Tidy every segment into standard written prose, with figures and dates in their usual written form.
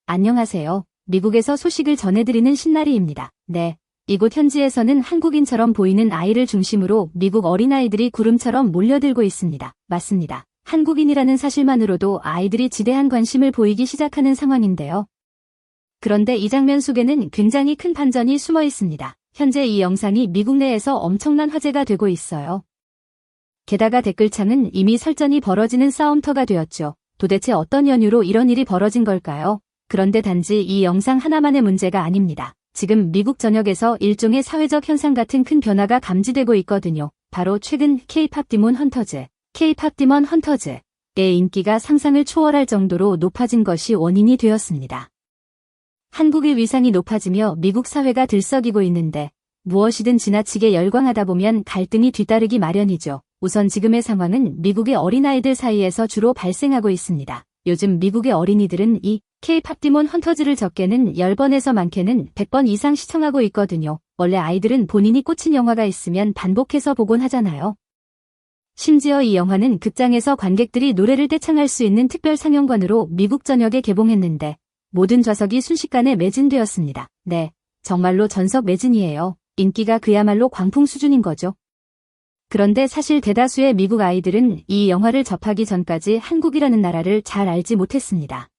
안녕하세요. 미국에서 소식을 전해드리는 신나리입니다. 네. 이곳 현지에서는 한국인처럼 보이는 아이를 중심으로 미국 어린아이들이 구름처럼 몰려들고 있습니다. 맞습니다. 한국인이라는 사실만으로도 아이들이 지대한 관심을 보이기 시작하는 상황인데요. 그런데 이 장면 속에는 굉장히 큰 반전이 숨어 있습니다. 현재 이 영상이 미국 내에서 엄청난 화제가 되고 있어요. 게다가 댓글창은 이미 설전이 벌어지는 싸움터가 되었죠. 도대체 어떤 연유로 이런 일이 벌어진 걸까요? 그런데 단지 이 영상 하나만의 문제가 아닙니다. 지금 미국 전역에서 일종의 사회적 현상 같은 큰 변화가 감지되고 있거든요. 바로 최근 K-팝 디몬 헌터즈의 인기가 상상을 초월할 정도로 높아진 것이 원인이 되었습니다. 한국의 위상이 높아지며 미국 사회가 들썩이고 있는데 무엇이든 지나치게 열광하다 보면 갈등이 뒤따르기 마련이죠. 우선 지금의 상황은 미국의 어린아이들 사이에서 주로 발생하고 있습니다. 요즘 미국의 어린이들은 이 K-팝 디몬 헌터즈를 적게는 10번에서 많게는 100번 이상 시청하고 있거든요. 원래 아이들은 본인이 꽂힌 영화가 있으면 반복해서 보곤 하잖아요. 심지어 이 영화는 극장에서 관객들이 노래를 떼창할 수 있는 특별 상영관으로 미국 전역에 개봉했는데 모든 좌석이 순식간에 매진되었습니다. 네, 정말로 전석 매진이에요. 인기가 그야말로 광풍 수준인 거죠. 그런데 사실 대다수의 미국 아이들은 이 영화를 접하기 전까지 한국이라는 나라를 잘 알지 못했습니다.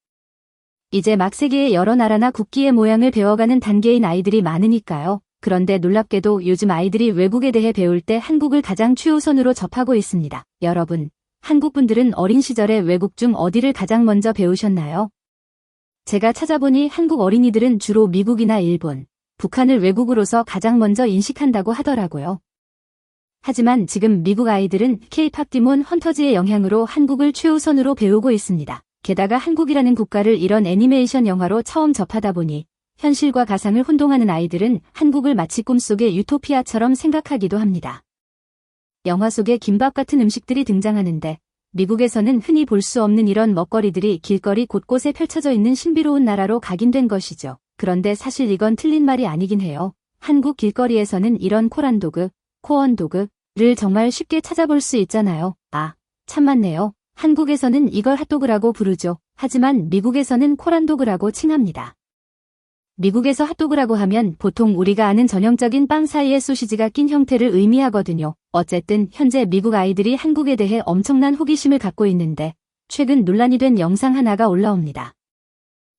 이제 막 세계의 여러 나라나 국기의 모양을 배워가는 단계인 아이들이 많으니까요. 그런데 놀랍게도 요즘 아이들이 외국에 대해 배울 때 한국을 가장 최우선으로 접하고 있습니다. 여러분, 한국분들은 어린 시절에 외국 중 어디를 가장 먼저 배우셨나요? 제가 찾아보니 한국 어린이들은 주로 미국이나 일본, 북한을 외국으로서 가장 먼저 인식한다고 하더라고요. 하지만 지금 미국 아이들은 K-팝 디몬 헌터즈의 영향으로 한국을 최우선으로 배우고 있습니다. 게다가 한국이라는 국가를 이런 애니메이션 영화로 처음 접하다 보니 현실과 가상을 혼동하는 아이들은 한국을 마치 꿈속의 유토피아처럼 생각하기도 합니다. 영화 속에 김밥 같은 음식들이 등장하는데 미국에서는 흔히 볼 수 없는 이런 먹거리들이 길거리 곳곳에 펼쳐져 있는 신비로운 나라로 각인된 것이죠. 그런데 사실 이건 틀린 말이 아니긴 해요. 한국 길거리에서는 이런 코란도그, 코언도그를 정말 쉽게 찾아볼 수 있잖아요. 아, 참 맞네요. 한국에서는 이걸 핫도그라고 부르죠. 하지만 미국에서는 코란도그라고 칭합니다. 미국에서 핫도그라고 하면 보통 우리가 아는 전형적인 빵 사이에 소시지가 낀 형태를 의미하거든요. 어쨌든 현재 미국 아이들이 한국에 대해 엄청난 호기심을 갖고 있는데 최근 논란이 된 영상 하나가 올라옵니다.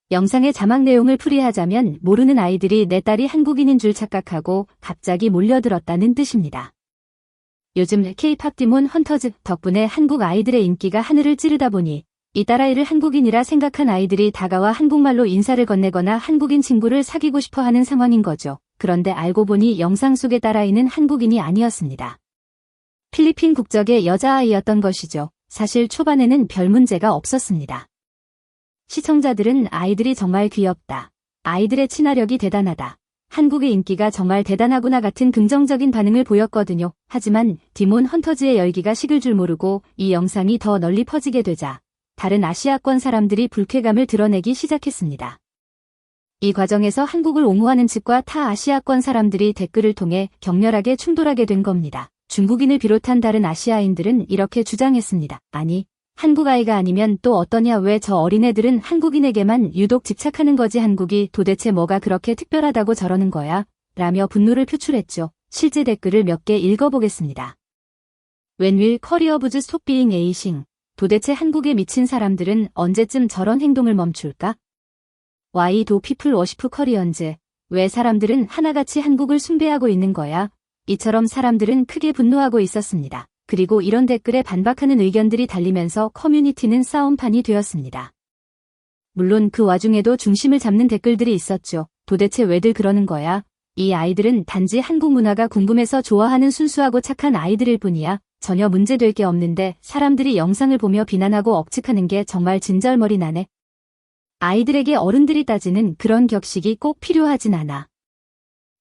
영상의 자막 내용을 풀이하자면 모르는 아이들이 내 딸이 한국인인 줄 착각하고 갑자기 몰려들었다는 뜻입니다. 요즘 K-팝 디몬 헌터즈 덕분에 한국 아이들의 인기가 하늘을 찌르다 보니 이 딸아이를 한국인이라 생각한 아이들이 다가와 한국말로 인사를 건네거나 한국인 친구를 사귀고 싶어 하는 상황인 거죠. 그런데 알고 보니 영상 속의 딸아이는 한국인이 아니었습니다. 필리핀 국적의 여자아이였던 것이죠. 사실 초반에는 별 문제가 없었습니다. 시청자들은 아이들이 정말 귀엽다. 아이들의 친화력이 대단하다. 한국의 인기가 정말 대단하구나 같은 긍정적인 반응을 보였거든요. 하지만 디몬 헌터즈의 열기가 식을 줄 모르고 이 영상이 더 널리 퍼지게 되자 다른 아시아권 사람들이 불쾌감을 드러내기 시작했습니다. 이 과정에서 한국을 옹호하는 측과 타 아시아권 사람들이 댓글을 통해 격렬하게 충돌하게 된 겁니다. 중국인을 비롯한 다른 아시아인들은 이렇게 주장했습니다. 아니, 한국 아이가 아니면 또 어떠냐, 왜 저 어린애들은 한국인에게만 유독 집착하는 거지, 한국이 도대체 뭐가 그렇게 특별하다고 저러는 거야? 라며 분노를 표출했죠. 실제 댓글을 몇 개 읽어보겠습니다. When will Korea's stop being Asian? 도대체 한국에 미친 사람들은 언제쯤 저런 행동을 멈출까? Why do people worship Koreans? 왜 사람들은 하나같이 한국을 숭배하고 있는 거야? 이처럼 사람들은 크게 분노하고 있었습니다. 그리고 이런 댓글에 반박하는 의견들이 달리면서 커뮤니티는 싸움판이 되었습니다. 물론 그 와중에도 중심을 잡는 댓글들이 있었죠. 도대체 왜들 그러는 거야? 이 아이들은 단지 한국 문화가 궁금해서 좋아하는 순수하고 착한 아이들일 뿐이야. 전혀 문제될 게 없는데 사람들이 영상을 보며 비난하고 억측하는 게 정말 진절머리 나네. 아이들에게 어른들이 따지는 그런 격식이 꼭 필요하진 않아.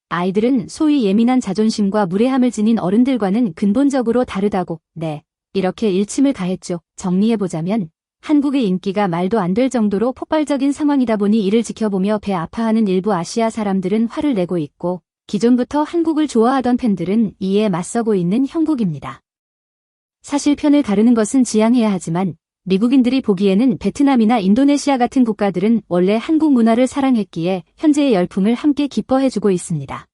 아이들은 소위 예민한 자존심과 무례함을 지닌 어른들과는 근본적으로 다르다고, 네, 이렇게 일침을 가했죠. 정리해보자면 한국의 인기가 말도 안 될 정도로 폭발적인 상황이다 보니 이를 지켜보며 배 아파하는 일부 아시아 사람들은 화를 내고 있고 기존부터 한국을 좋아하던 팬들은 이에 맞서고 있는 형국입니다. 사실 편을 가르는 것은 지양해야 하지만 미국인들이 보기에는 베트남이나 인도네시아 같은 국가들은 원래 한국 문화를 사랑했기에 현재의 열풍을 함께 기뻐해주고 있습니다.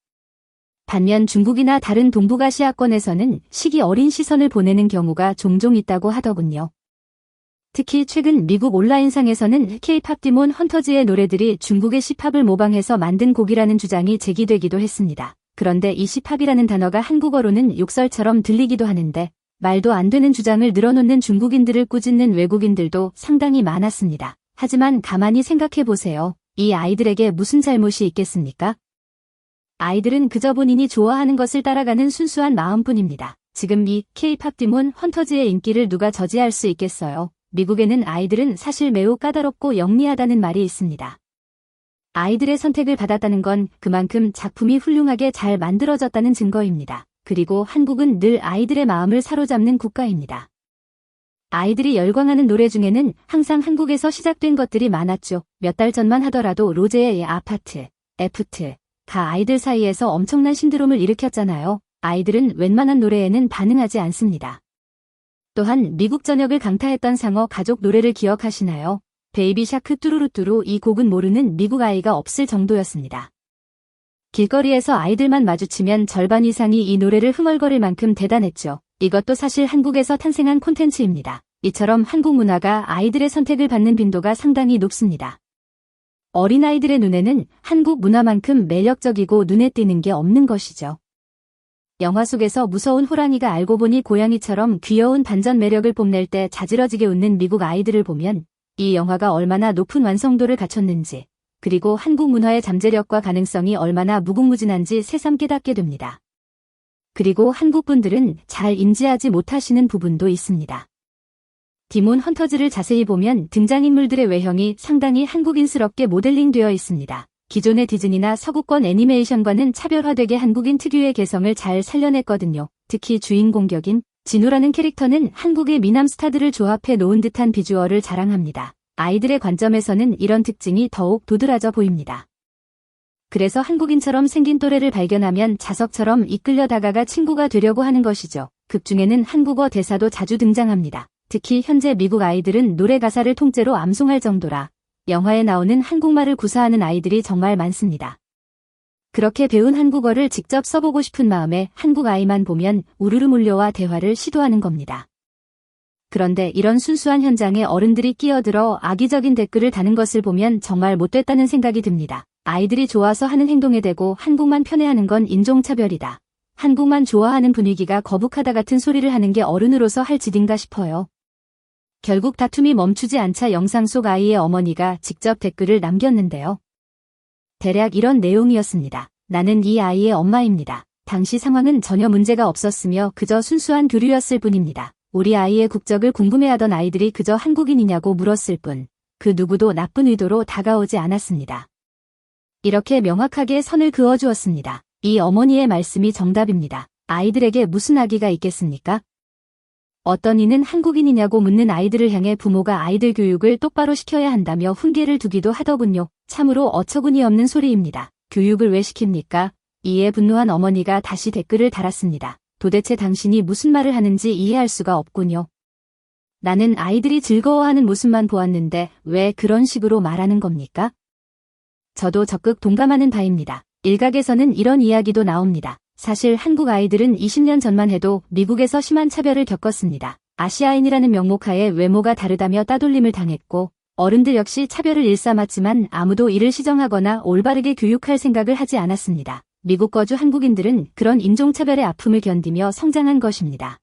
반면 중국이나 다른 동북아시아권에서는 시기 어린 시선을 보내는 경우가 종종 있다고 하더군요. 특히 최근 미국 온라인상에서는 K-팝 디몬 헌터즈의 노래들이 중국의 시팝을 모방해서 만든 곡이라는 주장이 제기되기도 했습니다. 그런데 이 시팝이라는 단어가 한국어로는 욕설처럼 들리기도 하는데 말도 안 되는 주장을 늘어놓는 중국인들을 꾸짖는 외국인들도 상당히 많았습니다. 하지만 가만히 생각해 보세요. 이 아이들에게 무슨 잘못이 있겠습니까? 아이들은 그저 본인이 좋아하는 것을 따라가는 순수한 마음뿐입니다. 지금 이 K-팝 디몬 헌터즈의 인기를 누가 저지할 수 있겠어요? 미국에는 아이들은 사실 매우 까다롭고 영리하다는 말이 있습니다. 아이들의 선택을 받았다는 건 그만큼 작품이 훌륭하게 잘 만들어졌다는 증거입니다. 그리고 한국은 늘 아이들의 마음을 사로잡는 국가입니다. 아이들이 열광하는 노래 중에는 항상 한국에서 시작된 것들이 많았죠. 몇 달 전만 하더라도 로제의 아파트, 애프트가 아이들 사이에서 엄청난 신드롬을 일으켰잖아요. 아이들은 웬만한 노래에는 반응하지 않습니다. 또한 미국 전역을 강타했던 상어 가족 노래를 기억하시나요? 베이비 샤크 뚜루루뚜루. 이 곡은 모르는 미국 아이가 없을 정도였습니다. 길거리에서 아이들만 마주치면 절반 이상이 이 노래를 흥얼거릴 만큼 대단했죠. 이것도 사실 한국에서 탄생한 콘텐츠입니다. 이처럼 한국 문화가 아이들의 선택을 받는 빈도가 상당히 높습니다. 어린아이들의 눈에는 한국 문화만큼 매력적이고 눈에 띄는 게 없는 것이죠. 영화 속에서 무서운 호랑이가 알고 보니 고양이처럼 귀여운 반전 매력을 뽐낼 때 자지러지게 웃는 미국 아이들을 보면 이 영화가 얼마나 높은 완성도를 갖췄는지, 그리고 한국 문화의 잠재력과 가능성이 얼마나 무궁무진한지 새삼 깨닫게 됩니다. 그리고 한국 분들은 잘 인지하지 못하시는 부분도 있습니다. 디몬 헌터즈를 자세히 보면 등장인물들의 외형이 상당히 한국인스럽게 모델링되어 있습니다. 기존의 디즈니나 서구권 애니메이션과는 차별화되게 한국인 특유의 개성을 잘 살려냈거든요. 특히 주인공 격인 진우라는 캐릭터는 한국의 미남 스타들을 조합해 놓은 듯한 비주얼을 자랑합니다. 아이들의 관점에서는 이런 특징이 더욱 도드라져 보입니다. 그래서 한국인처럼 생긴 또래를 발견하면 자석처럼 이끌려 다가가 친구가 되려고 하는 것이죠. 극 중에는 한국어 대사도 자주 등장합니다. 특히 현재 미국 아이들은 노래 가사를 통째로 암송할 정도라 영화에 나오는 한국말을 구사하는 아이들이 정말 많습니다. 그렇게 배운 한국어를 직접 써보고 싶은 마음에 한국 아이만 보면 우르르 몰려와 대화를 시도하는 겁니다. 그런데 이런 순수한 현장에 어른들이 끼어들어 악의적인 댓글을 다는 것을 보면 정말 못됐다는 생각이 듭니다. 아이들이 좋아서 하는 행동에 대고 한국만 편애하는 건 인종차별이다. 한국만 좋아하는 분위기가 거북하다 같은 소리를 하는 게 어른으로서 할 짓인가 싶어요. 결국 다툼이 멈추지 않자 영상 속 아이의 어머니가 직접 댓글을 남겼는데요. 대략 이런 내용이었습니다. 나는 이 아이의 엄마입니다. 당시 상황은 전혀 문제가 없었으며 그저 순수한 교류였을 뿐입니다. 우리 아이의 국적을 궁금해하던 아이들이 그저 한국인이냐고 물었을 뿐, 그 누구도 나쁜 의도로 다가오지 않았습니다. 이렇게 명확하게 선을 그어주었습니다. 이 어머니의 말씀이 정답입니다. 아이들에게 무슨 악의가 있겠습니까? 어떤 이는 한국인이냐고 묻는 아이들을 향해 부모가 아이들 교육을 똑바로 시켜야 한다며 훈계를 두기도 하더군요. 참으로 어처구니 없는 소리입니다. 교육을 왜 시킵니까? 이에 분노한 어머니가 다시 댓글을 달았습니다. 도대체 당신이 무슨 말을 하는지 이해할 수가 없군요. 나는 아이들이 즐거워하는 모습만 보았는데 왜 그런 식으로 말하는 겁니까? 저도 적극 동감하는 바입니다. 일각에서는 이런 이야기도 나옵니다. 사실 한국 아이들은 20년 전만 해도 미국에서 심한 차별을 겪었습니다. 아시아인이라는 명목하에 외모가 다르다며 따돌림을 당했고 어른들 역시 차별을 일삼았지만 아무도 이를 시정하거나 올바르게 교육할 생각을 하지 않았습니다. 미국 거주 한국인들은 그런 인종차별의 아픔을 견디며 성장한 것입니다.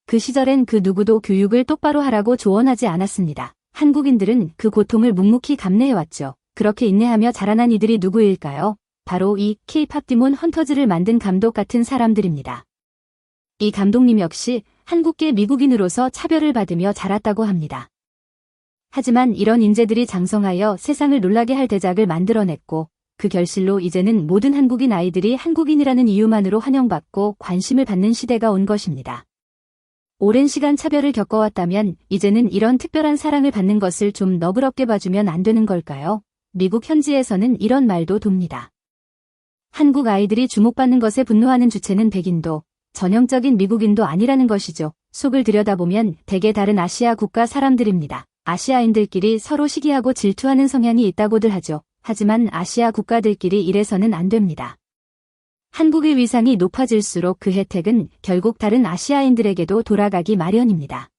그 시절엔 그 누구도 교육을 똑바로 하라고 조언하지 않았습니다. 한국인들은 그 고통을 묵묵히 감내해왔죠. 그렇게 인내하며 자라난 이들이 누구일까요? 바로 이 K-팝 디몬 헌터즈를 만든 감독 같은 사람들입니다. 이 감독님 역시 한국계 미국인으로서 차별을 받으며 자랐다고 합니다. 하지만 이런 인재들이 장성하여 세상을 놀라게 할 대작을 만들어냈고 그 결실로 이제는 모든 한국인 아이들이 한국인이라는 이유만으로 환영받고 관심을 받는 시대가 온 것입니다. 오랜 시간 차별을 겪어왔다면 이제는 이런 특별한 사랑을 받는 것을 좀 너그럽게 봐주면 안 되는 걸까요? 미국 현지에서는 이런 말도 돕니다. 한국 아이들이 주목받는 것에 분노하는 주체는 백인도, 전형적인 미국인도 아니라는 것이죠. 속을 들여다보면 대개 다른 아시아 국가 사람들입니다. 아시아인들끼리 서로 시기하고 질투하는 성향이 있다고들 하죠. 하지만 아시아 국가들끼리 이래서는 안 됩니다. 한국의 위상이 높아질수록 그 혜택은 결국 다른 아시아인들에게도 돌아가기 마련입니다.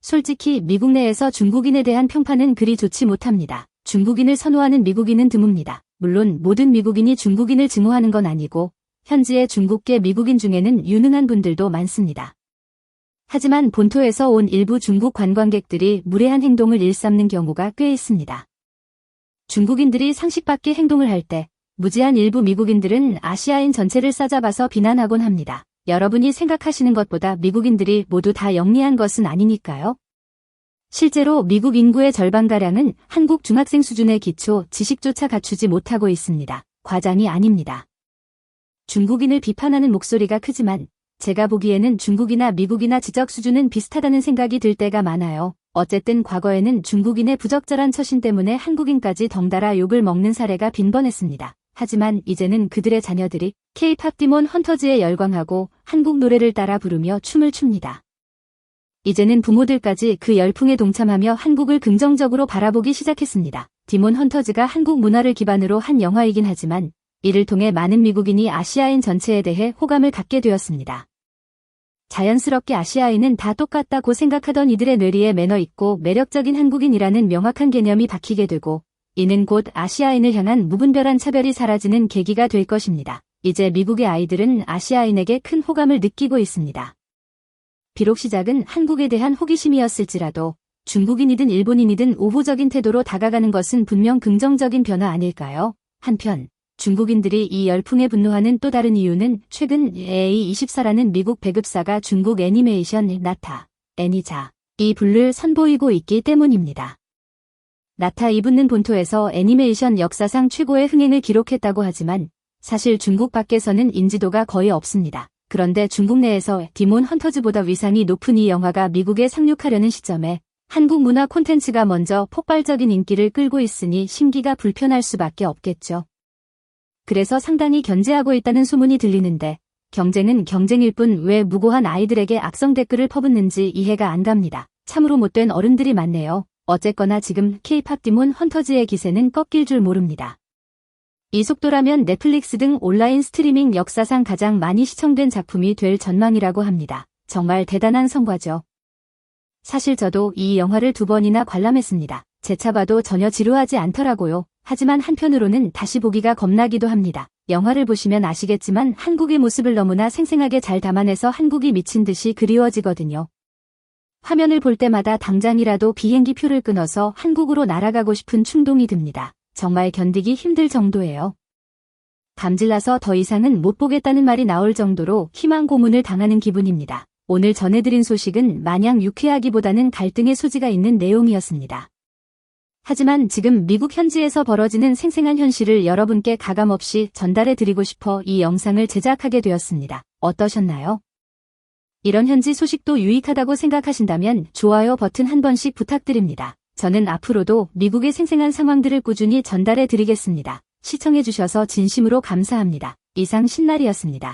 솔직히 미국 내에서 중국인에 대한 평판은 그리 좋지 못합니다. 중국인을 선호하는 미국인은 드뭅니다. 물론 모든 미국인이 중국인을 증오하는 건 아니고 현지의 중국계 미국인 중에는 유능한 분들도 많습니다. 하지만 본토에서 온 일부 중국 관광객들이 무례한 행동을 일삼는 경우가 꽤 있습니다. 중국인들이 상식 밖의 행동을 할 때 무지한 일부 미국인들은 아시아인 전체를 싸잡아서 비난하곤 합니다. 여러분이 생각하시는 것보다 미국인들이 모두 다 영리한 것은 아니니까요. 실제로 미국 인구의 절반가량은 한국 중학생 수준의 기초 지식조차 갖추지 못하고 있습니다. 과장이 아닙니다. 중국인을 비판하는 목소리가 크지만 제가 보기에는 중국이나 미국이나 지적 수준은 비슷하다는 생각이 들 때가 많아요. 어쨌든 과거에는 중국인의 부적절한 처신 때문에 한국인까지 덩달아 욕을 먹는 사례가 빈번했습니다. 하지만 이제는 그들의 자녀들이 K-팝 디몬 헌터즈에 열광하고 한국 노래를 따라 부르며 춤을 춥니다. 이제는 부모들까지 그 열풍에 동참하며 한국을 긍정적으로 바라보기 시작했습니다. 디몬 헌터즈가 한국 문화를 기반으로 한 영화이긴 하지만 이를 통해 많은 미국인이 아시아인 전체에 대해 호감을 갖게 되었습니다. 자연스럽게 아시아인은 다 똑같다고 생각하던 이들의 뇌리에 매너 있고 매력적인 한국인이라는 명확한 개념이 박히게 되고 이는 곧 아시아인을 향한 무분별한 차별이 사라지는 계기가 될 것입니다. 이제 미국의 아이들은 아시아인에게 큰 호감을 느끼고 있습니다. 비록 시작은 한국에 대한 호기심이었을지라도 중국인이든 일본인이든 우호적인 태도로 다가가는 것은 분명 긍정적인 변화 아닐까요? 한편 중국인들이 이 열풍에 분노하는 또 다른 이유는 최근 A24라는 미국 배급사가 중국 애니메이션 나타, 애니자, 이 불를 선보이고 있기 때문입니다. 나타 이분은 본토에서 애니메이션 역사상 최고의 흥행을 기록했다고 하지만 사실 중국 밖에서는 인지도가 거의 없습니다. 그런데 중국 내에서 디몬 헌터즈보다 위상이 높은 이 영화가 미국에 상륙하려는 시점에 한국 문화 콘텐츠가 먼저 폭발적인 인기를 끌고 있으니 심기가 불편할 수밖에 없겠죠. 그래서 상당히 견제하고 있다는 소문이 들리는데 경쟁은 경쟁일 뿐 왜 무고한 아이들에게 악성 댓글을 퍼붓는지 이해가 안 갑니다. 참으로 못된 어른들이 많네요. 어쨌거나 지금 K-팝 디몬 헌터즈의 기세는 꺾일 줄 모릅니다. 이 속도라면 넷플릭스 등 온라인 스트리밍 역사상 가장 많이 시청된 작품이 될 전망이라고 합니다. 정말 대단한 성과죠. 사실 저도 이 영화를 2번이나 관람했습니다. 재차 봐도 전혀 지루하지 않더라고요. 하지만 한편으로는 다시 보기가 겁나기도 합니다. 영화를 보시면 아시겠지만 한국의 모습을 너무나 생생하게 잘 담아내서 한국이 미친 듯이 그리워지거든요. 화면을 볼 때마다 당장이라도 비행기 표를 끊어서 한국으로 날아가고 싶은 충동이 듭니다. 정말 견디기 힘들 정도예요. 감질나서 더 이상은 못 보겠다는 말이 나올 정도로 희망 고문을 당하는 기분입니다. 오늘 전해드린 소식은 마냥 유쾌하기보다는 갈등의 소지가 있는 내용이었습니다. 하지만 지금 미국 현지에서 벌어지는 생생한 현실을 여러분께 가감없이 전달해드리고 싶어 이 영상을 제작하게 되었습니다. 어떠셨나요? 이런 현지 소식도 유익하다고 생각하신다면 좋아요 버튼 한 번씩 부탁드립니다. 저는 앞으로도 미국의 생생한 상황들을 꾸준히 전달해드리겠습니다. 시청해주셔서 진심으로 감사합니다. 이상 신날이었습니다.